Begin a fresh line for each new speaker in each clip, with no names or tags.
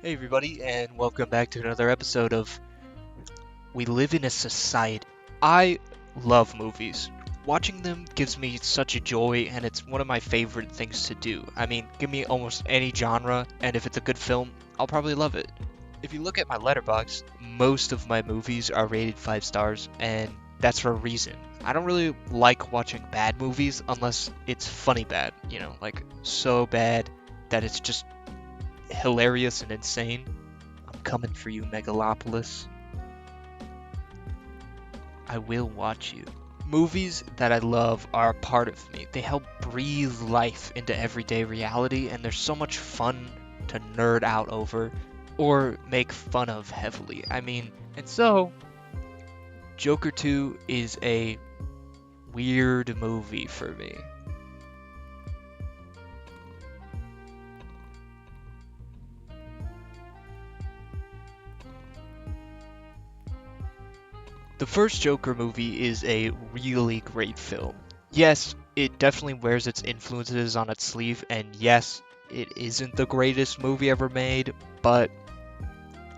Hey everybody, and welcome back to another episode of We Live in a Society. I love movies. Watching them gives me such a joy, and it's one of my favorite things to do. I mean, give me almost any genre, and if it's a good film, I'll probably love it. If you look at my letterbox, most of my movies are rated 5 stars, and that's for a reason. I don't really like watching bad movies unless it's funny bad, like so bad that it's just hilarious and insane. I'm coming for you, Megalopolis. I will watch you. Movies that I love are a part of me. They help breathe life into everyday reality, and they're so much fun to nerd out over or make fun of heavily. And so, Joker 2 is a weird movie for me. The first Joker movie is a really great film. Yes, it definitely wears its influences on its sleeve, and yes, it isn't the greatest movie ever made, but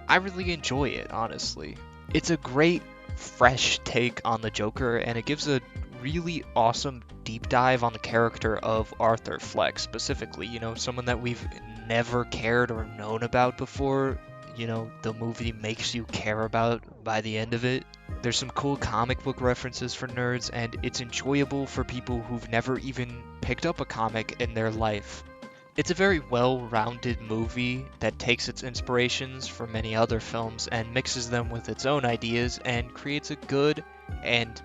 I really enjoy it, honestly. It's a great, fresh take on the Joker, and it gives a really awesome deep dive on the character of Arthur Fleck, specifically, someone that we've never cared or known about before. The movie makes you care about by the end of it. There's some cool comic book references for nerds, and it's enjoyable for people who've never even picked up a comic in their life. It's a very well-rounded movie that takes its inspirations from many other films and mixes them with its own ideas and creates a good and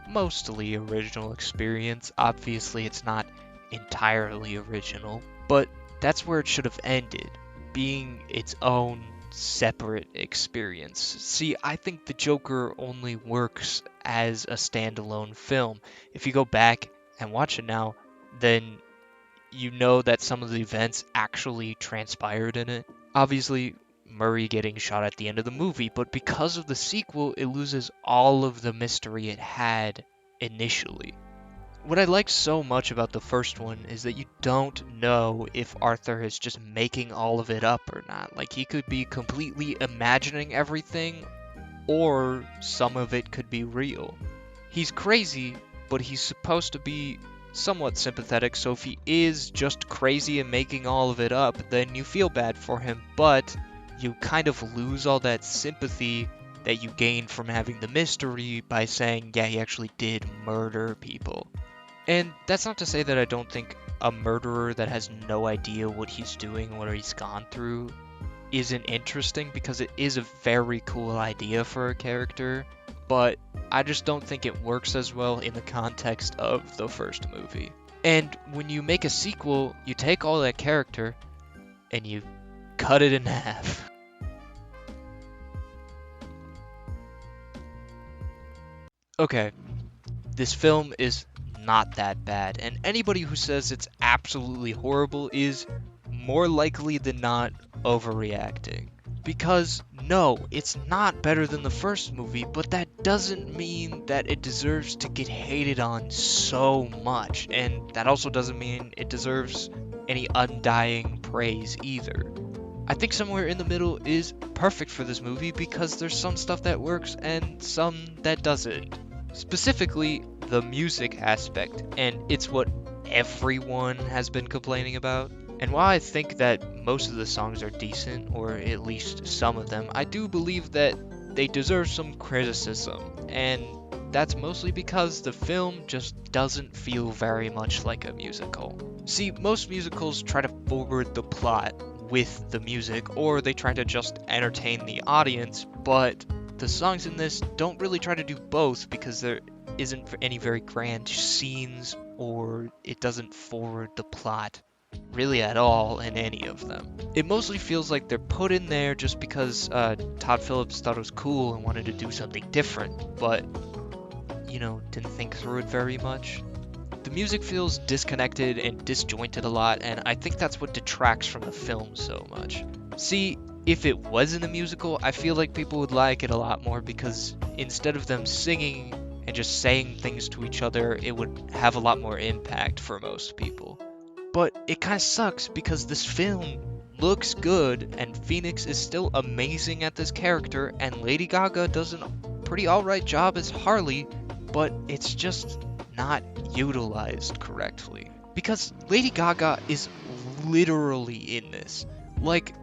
mostly original experience. Obviously, it's not entirely original, but that's where it should have ended, being its own separate experience. See, I think The Joker only works as a standalone film. If you go back and watch it now, then you know that some of the events actually transpired in it. Obviously, Murray getting shot at the end of the movie, but because of the sequel, it loses all of the mystery it had initially. What I like so much about the first one is that you don't know if Arthur is just making all of it up or not. Like, he could be completely imagining everything, or some of it could be real. He's crazy, but he's supposed to be somewhat sympathetic, so if he is just crazy and making all of it up, then you feel bad for him, but you kind of lose all that sympathy that you gain from having the mystery by saying, yeah, he actually did murder people. And that's not to say that I don't think a murderer that has no idea what he's doing, what he's gone through, isn't interesting, because it is a very cool idea for a character, but I just don't think it works as well in the context of the first movie. And when you make a sequel, you take all that character and you cut it in half. Okay, this film is not that bad, and anybody who says it's absolutely horrible is more likely than not overreacting. Because no, it's not better than the first movie, but that doesn't mean that it deserves to get hated on so much, and that also doesn't mean it deserves any undying praise either. I think somewhere in the middle is perfect for this movie because there's some stuff that works and some that doesn't. Specifically, the music aspect, and it's what everyone has been complaining about. And while I think that most of the songs are decent, or at least some of them, I do believe that they deserve some criticism, and that's mostly because the film just doesn't feel very much like a musical. See, most musicals try to forward the plot with the music, or they try to just entertain the audience, but the songs in this don't really try to do both because there isn't any very grand scenes, or it doesn't forward the plot really at all in any of them. It mostly feels like they're put in there just because Todd Phillips thought it was cool and wanted to do something different, but, didn't think through it very much. The music feels disconnected and disjointed a lot, and I think that's what detracts from the film so much. See, if it wasn't a musical, I feel like people would like it a lot more because instead of them singing and just saying things to each other, it would have a lot more impact for most people. But it kind of sucks because this film looks good, and Phoenix is still amazing at this character, and Lady Gaga does a pretty alright job as Harley, but it's just not utilized correctly. Because Lady Gaga is literally in this. Like,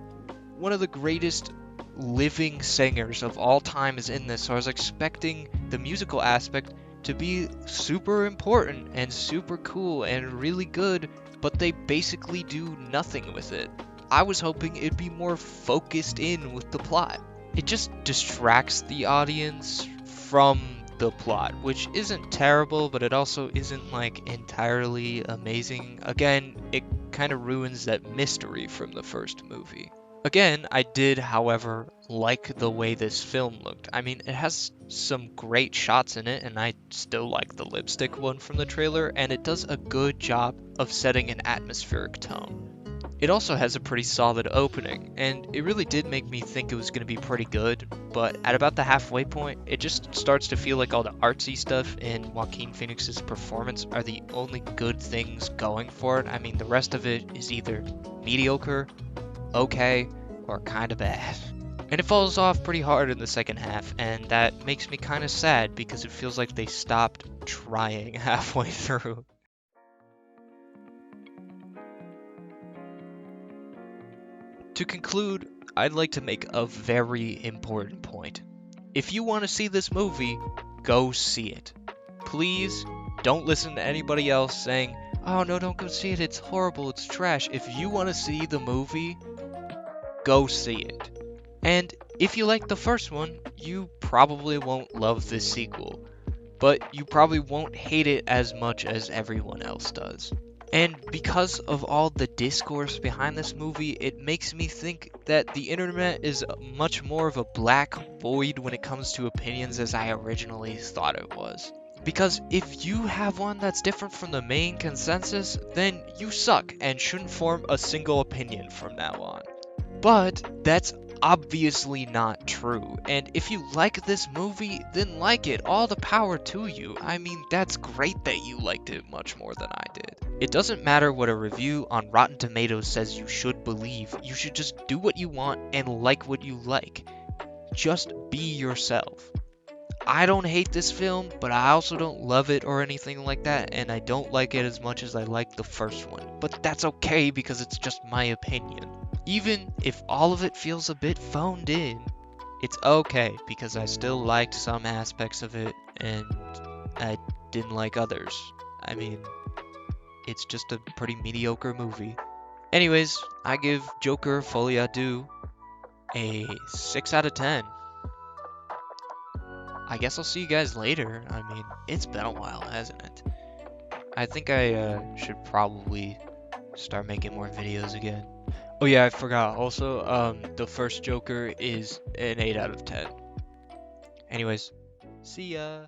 one of the greatest living singers of all time is in this, so I was expecting the musical aspect to be super important and super cool and really good, but they basically do nothing with it. I was hoping it'd be more focused in with the plot. It just distracts the audience from the plot, which isn't terrible, but it also isn't like entirely amazing. Again, it kind of ruins that mystery from the first movie. Again, I did, however, like the way this film looked. I mean, it has some great shots in it, and I still like the lipstick one from the trailer, and it does a good job of setting an atmospheric tone. It also has a pretty solid opening, and it really did make me think it was going to be pretty good, but at about the halfway point, it just starts to feel like all the artsy stuff in Joaquin Phoenix's performance are the only good things going for it. I mean, the rest of it is either mediocre, okay, or kinda bad. And it falls off pretty hard in the second half, and that makes me kinda sad because it feels like they stopped trying halfway through. To conclude, I'd like to make a very important point. If you want to see this movie, go see it. Please don't listen to anybody else saying, oh no, don't go see it, it's horrible, it's trash. If you want to see the movie, go see it. And if you like the first one, you probably won't love this sequel, but you probably won't hate it as much as everyone else does. And because of all the discourse behind this movie, it makes me think that the internet is much more of a black void when it comes to opinions as I originally thought it was. Because if you have one that's different from the main consensus, then you suck and shouldn't form a single opinion from now on. But that's obviously not true, and if you like this movie, then like it, all the power to you. I mean, that's great that you liked it much more than I did. It doesn't matter what a review on Rotten Tomatoes says you should believe, you should just do what you want and like what you like. Just be yourself. I don't hate this film, but I also don't love it or anything like that, and I don't like it as much as I liked the first one. But that's okay because it's just my opinion. Even if all of it feels a bit phoned in, it's okay because I still liked some aspects of it and I didn't like others. I mean, it's just a pretty mediocre movie. Anyways, I give Joker Folie Deux a 6 out of 10. I guess I'll see you guys later. I mean, it's been a while, hasn't it? I think I should probably start making more videos again. Oh yeah, I forgot. Also, the first Joker is an 8 out of 10. Anyways, see ya.